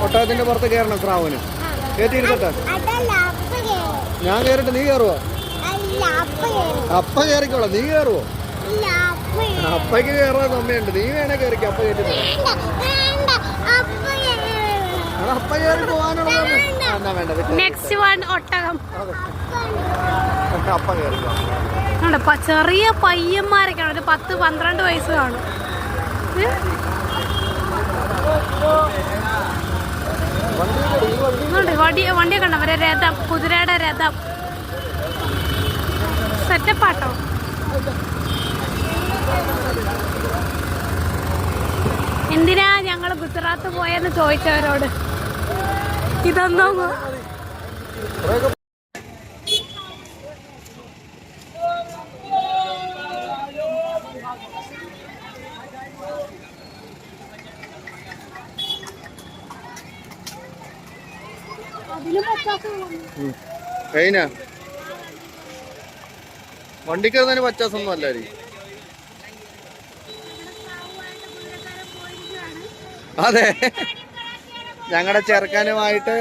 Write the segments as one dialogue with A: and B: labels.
A: ഒട്ടകത്തിന്റെ പുറത്ത് കയറണം ശ്രാവന്. കയറ്റിയിരുത്തട്ടെ. ഞാൻ കയറിട്ട് നീ കയറുവോ? അപ്പ കയറിക്കോളാം. നീ കയറുവോ? അപ്പയ്ക്ക് കയറാൻ സമയമുണ്ട്. നീ വേണേ കയറിക്കോ. അപ്പ കയറ്റി അപ്പ കയറി പോകാനുള്ള അപ്പ കയറിക്കോ.
B: ചെറിയ പയ്യന്മാരൊക്കെയാണ്. ഒരു 10-12 വയസ്സ് കാണും. വണ്ടിയൊക്കെ ഉണ്ടോ? അവരെ രഥം, കുതിരയുടെ രഥം സെറ്റപ്പാട്ടോ. എന്തിനാ ഞങ്ങൾ ഗുജറാത്ത് പോയെന്ന് ചോദിച്ചവരോട് ഇതൊന്നും
A: വണ്ടിക്കറിന് പച്ചാസൊന്നും അല്ലായിരിക്കും. അതെ, ഞങ്ങളുടെ ചെറുക്കനുമായിട്ട്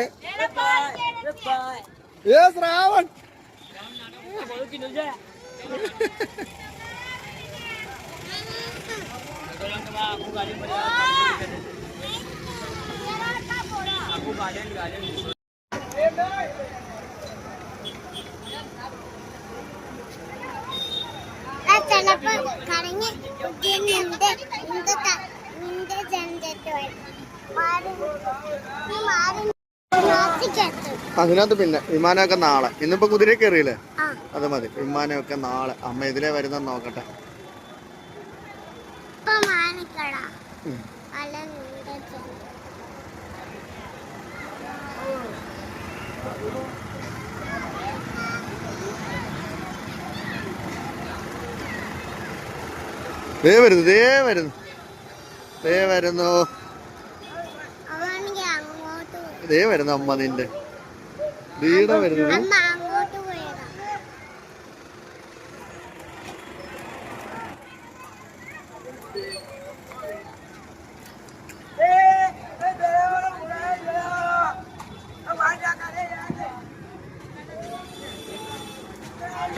A: ശ്രാവൺ അതിനകത്ത് പിന്നെ വിമാനമൊക്കെ നാളെ. ഇന്നിപ്പോ കുതിര കയറിയില്ലേ? അത് മതി. വിമാനമൊക്കെ നാളെ. അമ്മ ഇതിലേ വരുന്ന നോക്കട്ടെ. ദേ വരുന്നു, ദേ വരുന്നു, ദേ വരുന്നു, ദേ വരുന്നു അമ്മ നിന്റെ വീട വരുന്നത്.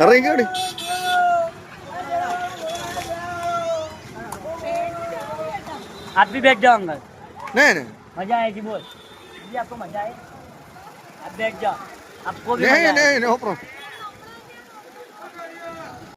A: ഇറങ്ങിക്കോടി.
C: आप भी बैठ जाओ अंकल।
A: नहीं,
C: मजा आएगी बोल। जी आपको मजा आए? आप बैठ जाओ। आपको भी
A: नहीं, नो प्रॉब्लम।